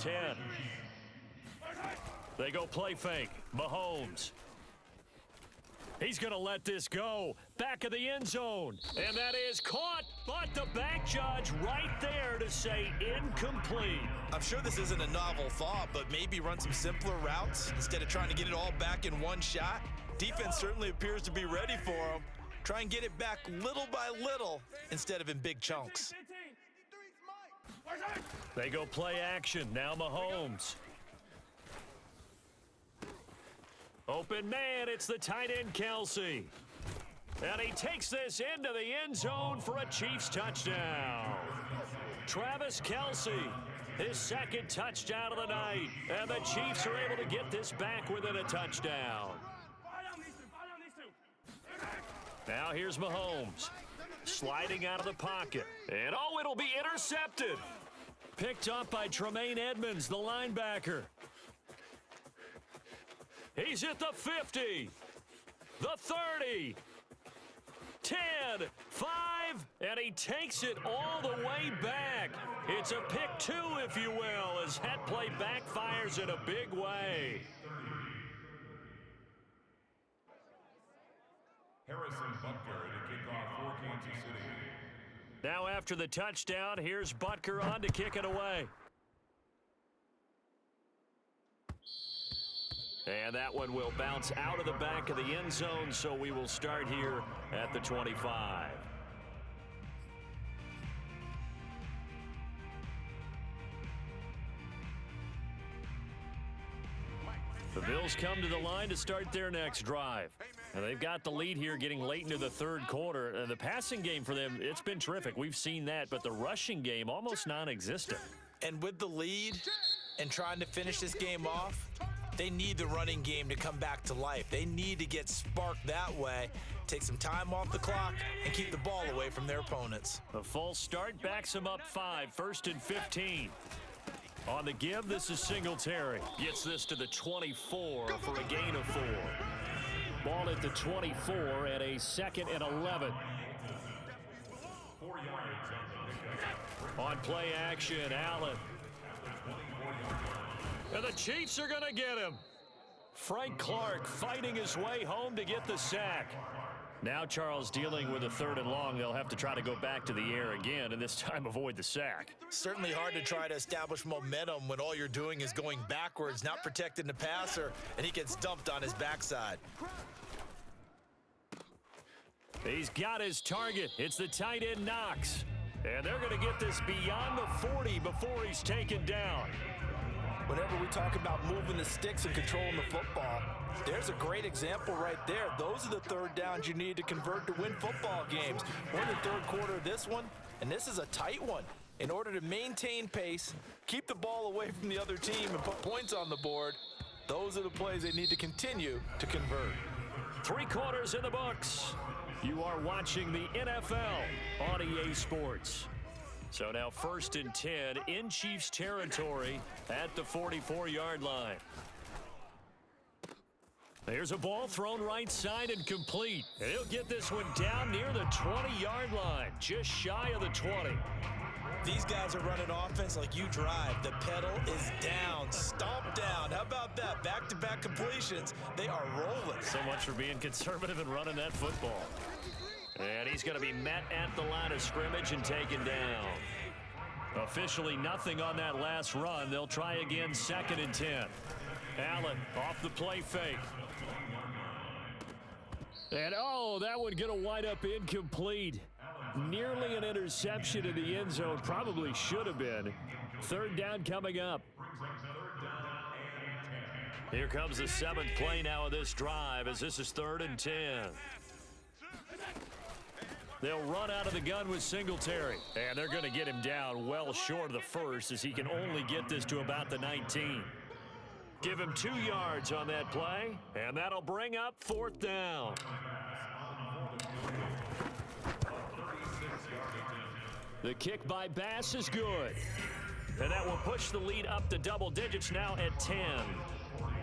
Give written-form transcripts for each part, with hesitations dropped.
10. They go play fake. Mahomes. He's going to let this go. Back of the end zone. And that is caught. But the back judge right there to say incomplete. I'm sure this isn't a novel thought, but maybe run some simpler routes instead of trying to get it all back in one shot. Defense certainly appears to be ready for him. Try and get it back little by little instead of in big chunks. They go play action. Now Mahomes. Open man, it's the tight end, Kelsey. And he takes this into the end zone for a Chiefs touchdown. Travis Kelsey, his second touchdown of the night. And the Chiefs are able to get this back within a touchdown. Now here's Mahomes. Sliding out of the pocket. And it'll be intercepted. Picked up by Tremaine Edmonds, the linebacker. He's at the 50, the 30, 10, 5, and he takes it all the way back. It's a pick two, if you will, as that play backfires in a big way. Harrison Butker to kick off for Kansas City. Now after the touchdown, here's Butker on to kick it away. And that one will bounce out of the back of the end zone, so we will start here at the 25. The Bills come to the line to start their next drive. And they've got the lead here getting late into the third quarter. The passing game for them, it's been terrific. We've seen that, but the rushing game almost non-existent. And with the lead and trying to finish this game off, they need the running game to come back to life. They need to get sparked that way, take some time off the clock, and keep the ball away from their opponents. A false start backs them up 5, 1st and 15. On the give, this is Singletary. Gets this to the 24 for a gain of 4. Ball at the 24 at a 2nd and 11. 4 yards On play action, Allen. And the Chiefs are going to get him. Frank Clark fighting his way home to get the sack. Now Charles dealing with a 3rd and long. They'll have to try to go back to the air again and this time avoid the sack. Certainly hard to try to establish momentum when all you're doing is going backwards, not protecting the passer, and he gets dumped on his backside. He's got his target. It's the tight end Knox. And they're going to get this beyond the 40 before he's taken down. Whenever we talk about moving the sticks and controlling the football, there's a great example right there. Those are the third downs you need to convert to win football games. We're in the third quarter of this one, and this is a tight one. In order to maintain pace, keep the ball away from the other team, and put points on the board, those are the plays they need to continue to convert. 3 quarters in the books. You are watching the NFL on EA Sports. So now 1st and 10 in Chiefs territory at the 44-yard line. There's a ball thrown right side and complete. And he'll get this one down near the 20-yard line, just shy of the 20. These guys are running offense like you drive. The pedal is down, stomp down. How about that? Back-to-back completions. They are rolling. So much for being conservative and running that football. And he's going to be met at the line of scrimmage and taken down. Officially nothing on that last run. They'll try again 2nd and 10. Allen off the play fake. And that would get a wide up incomplete. Nearly an interception in the end zone. Probably should have been. 3rd down coming up. Here comes the 7th play now of this drive as this is 3rd and 10. They'll run out of the gun with Singletary. And they're going to get him down well short of the 1st as he can only get this to about the 19. Give him 2 yards on that play. And that'll bring up 4th down. The kick by Bass is good. And that will push the lead up to double digits now at 10.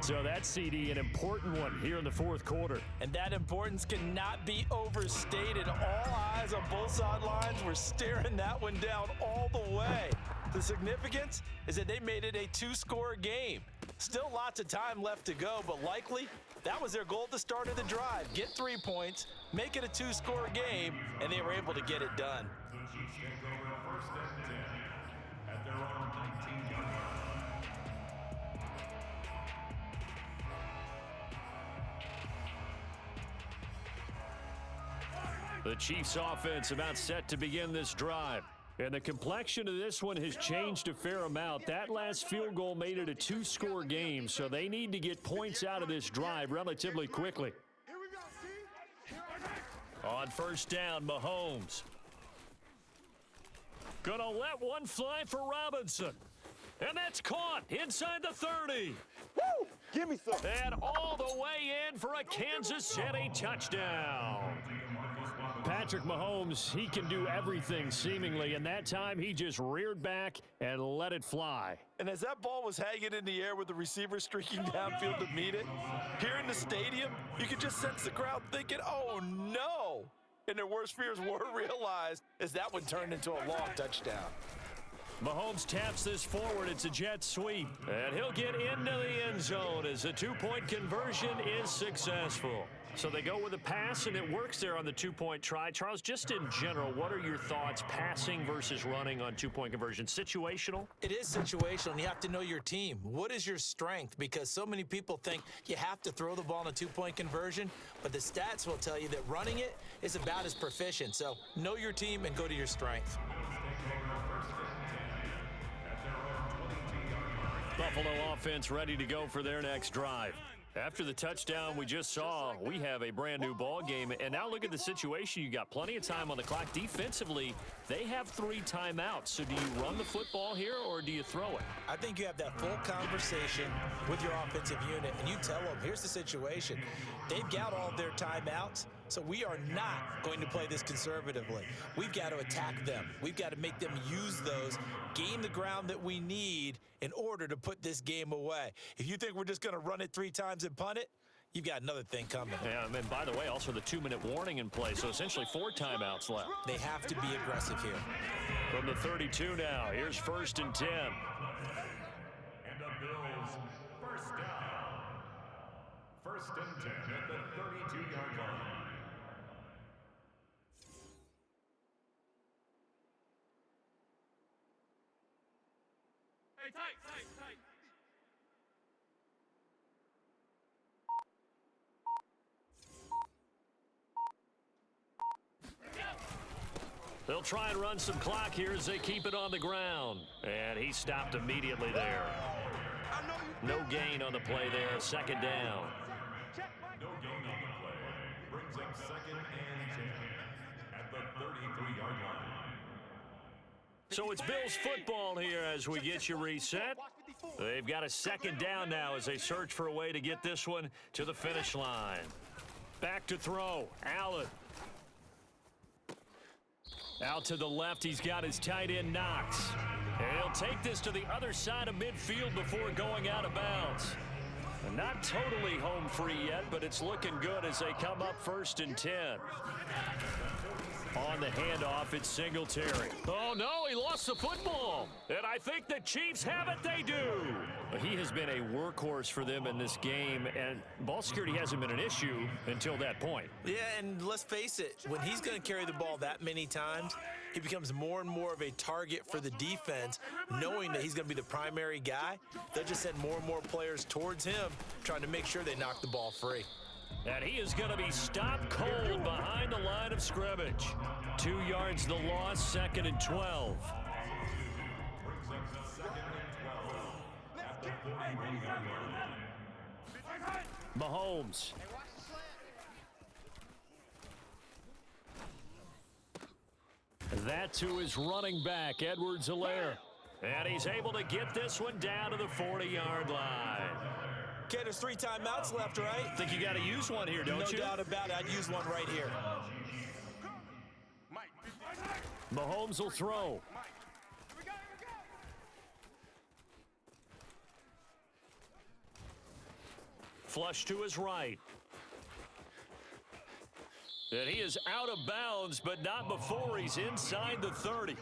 So that CD, an important one here in the 4th quarter. And that importance cannot be overstated. All eyes on both sidelines were staring that one down all the way. The significance is that they made it a two-score game. Still lots of time left to go, but likely that was their goal at the start of the drive. Get 3 points, make it a two-score game, and they were able to get it done. The Chiefs take over first and 10 at their own 19-yard line. The Chiefs offense about set to begin this drive. And the complexion of this one has changed a fair amount. That last field goal made it a two-score game, so they need to get points out of this drive relatively quickly. On first down, Mahomes. Gonna let one fly for Robinson. And that's caught inside the 30. Woo! Give me some. And all the way in for a Kansas City touchdown. Patrick Mahomes, he can do everything seemingly, and that time he just reared back and let it fly. And as that ball was hanging in the air with the receiver streaking downfield to meet it, here in the stadium, you could just sense the crowd thinking, oh no! And their worst fears were realized as that one turned into a long touchdown. Mahomes taps this forward. It's a jet sweep. And he'll get into the end zone as the two-point conversion is successful. So they go with a pass, and it works there on the two-point try. Charles, just in general, what are your thoughts passing versus running on two-point conversion? Situational? It is situational, and you have to know your team. What is your strength? Because so many people think you have to throw the ball in a two-point conversion, but the stats will tell you that running it is about as proficient. So know your team and go to your strength. Buffalo offense ready to go for their next drive. After the touchdown we just saw, we have a brand new ball game. And now look at the situation. You got plenty of time on the clock. Defensively, they have 3 timeouts. So do you run the football here or do you throw it? I think you have that full conversation with your offensive unit, and you tell them, here's the situation. They've got all of their timeouts, so we are not going to play this conservatively. We've got to attack them. We've got to make them use those, gain the ground that we need in order to put this game away. If you think we're just going to run it 3 times and punt it, you've got another thing coming. Yeah, and by the way, also the 2-minute warning in play, so essentially 4 timeouts left. They have to be aggressive here. From the 32 now, here's first and 10. And the Bills first down. First and 10 at the 32-yard line. Hey, tight. They'll try and run some clock here as they keep it on the ground. And he stopped immediately there. No gain on the play there, second down. No gain on the play. Brings up second and 10 at the 33-yard line. So it's Bills football here as we get you reset. They've got a second down now as they search for a way to get this one to the finish line. Back to throw, Allen. Out to the left, he's got his tight end Knox. And he'll take this to the other side of midfield before going out of bounds. Not totally home free yet, but it's looking good as they come up first and 10. On the handoff, it's Singletary. Oh, no, he lost the football. And I think the Chiefs have it. They do. He has been a workhorse for them in this game, and ball security hasn't been an issue until that point. Yeah, and let's face it, when he's going to carry the ball that many times, he becomes more and more of a target for the defense, knowing that he's going to be the primary guy. They'll just send more and more players towards him, trying to make sure they knock the ball free. And he is going to be stopped cold behind the line of scrimmage. 2 yards the loss, second and 12. Brings up second and 12 at the 41-yard line. Mahomes. That to his running back, Edwards-Helaire. And he's able to get this one down to the 40-yard line. Okay, there's 3 timeouts left, right? Think you got to use one here, don't you? No doubt about it. I'd use one right here. Mahomes will throw. Flush to his right. And he is out of bounds, but not before he's inside the 30.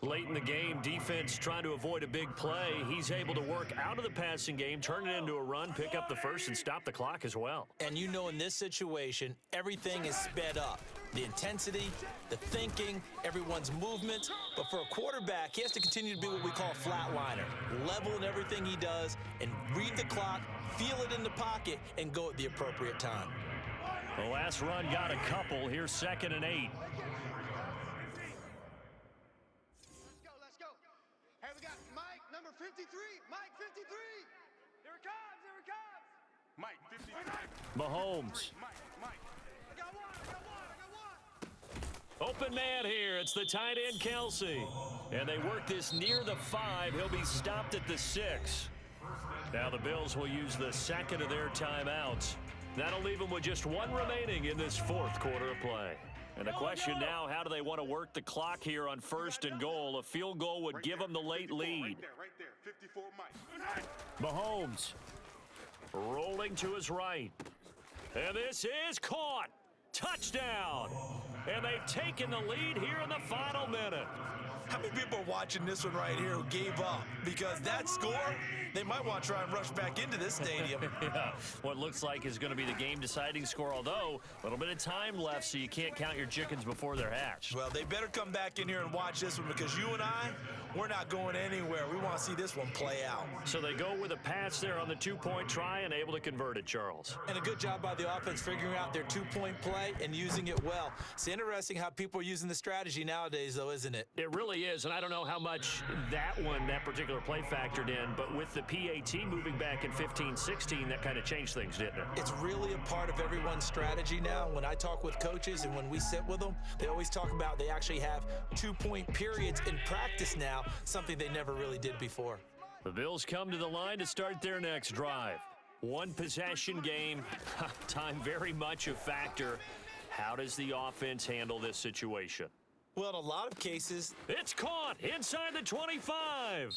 Late in the game, defense trying to avoid a big play. He's able to work out of the passing game, turn it into a run, pick up the first, and stop the clock as well. And you know, in this situation, everything is sped up. The intensity, the thinking, everyone's movement. But for a quarterback, he has to continue to be what we call a flatliner. Level in everything he does and read the clock, feel it in the pocket, and go at the appropriate time. The last run got a couple. Here's 2nd and 8. Let's go. Hey, we got Mike, number 53. Mike, 53. Here it comes, here it comes. Mike, 53. Mahomes. Mike. I got one. Open man here. It's the tight end, Kelsey. And they work this near the 5. He'll be stopped at the 6. Now the Bills will use the second of their timeouts. That'll leave them with just one remaining in this 4th quarter of play. And the question now, how do they want to work the clock here on 1st and goal? A field goal would give them the late lead. Right there. 54, Mike. Mahomes rolling to his right. And this is caught. Touchdown. And they've taken the lead here in the final minute. How many people are watching this one right here who gave up? Because that score, they might want to try and rush back into this stadium. Yeah, what looks like is going to be the game-deciding score, although a little bit of time left, so you can't count your chickens before they're hatched. Well, they better come back in here and watch this one because you and I, we're not going anywhere. We want to see this one play out. So they go with a pass there on the 2-point try and able to convert it, Charles. And a good job by the offense figuring out their 2-point play and using it well. It's interesting how people are using the strategy nowadays, though, isn't it? It really is, and I don't know how much that particular play factored in, but with the PAT moving back in 15-16, that kind of changed things, didn't it? It's really a part of everyone's strategy now. When I talk with coaches and when we sit with them, they always talk about they actually have 2-point periods in practice now, something they never really did before. The Bills come to the line to start their next drive. One possession game, time very much a factor. How does the offense handle this situation? Well, in a lot of cases, it's caught inside the 25.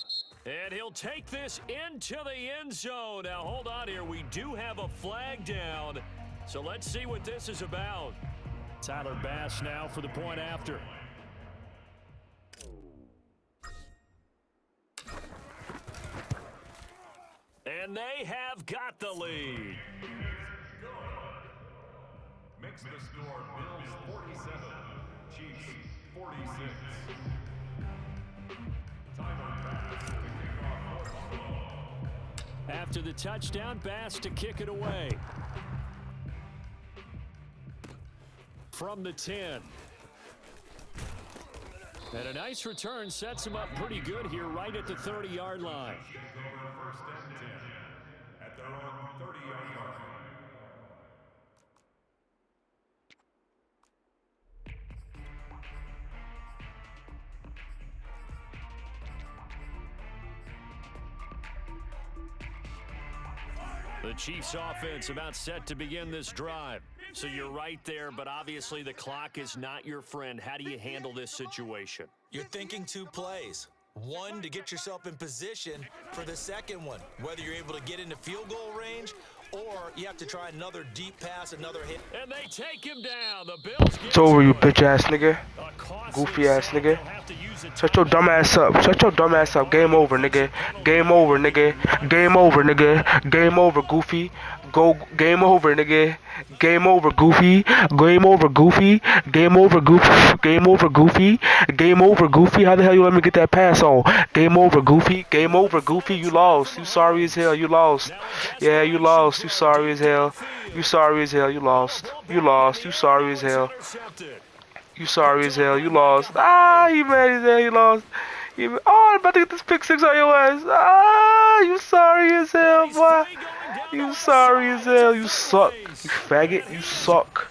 And he'll take this into the end zone. Now, hold on here. We do have a flag down. So let's see what this is about. Tyler Bass now for the point after. And they have got the lead. Makes the score Bills 47, Chiefs 46. Tyler Bass to kick off for Buffalo. After the touchdown, Bass to kick it away. From the 10. And a nice return sets him up pretty good here right at the 30-yard line. Over 1st and 10 at their own 30-yard line. The Chiefs offense about set to begin this drive. So you're right there, but obviously the clock is not your friend. How do you handle this situation? you're thinking 2 plays. One, to get yourself in position for the second one, whether you're able to get into field goal range or you have to try another deep pass, another hit. And they take him down. The Bills get It's over, you bitch ass nigga. Goofy ass nigga. Shut your dumb ass up. Shut your dumb ass up. Game over, nigga. Game over, nigga. Game over, nigga. Game over, Goofy. Go. Game over, nigga. Game over, Goofy. Game over, Goofy. Game over, Goofy. Game over, Goofy. Game over, Goofy. How the hell you let me get that pass on? Game over, Goofy. Game over, Goofy. You lost. You sorry as hell. You lost. Yeah, you lost. You sorry as hell. You sorry as hell. You lost. You lost. You sorry as hell. You sorry as hell. You lost. Ah, you mad as hell. You lost. Oh, I'm about to get this pick six on your ass. Ah, you sorry as hell, boy. You sorry as hell. You suck. You faggot. You suck.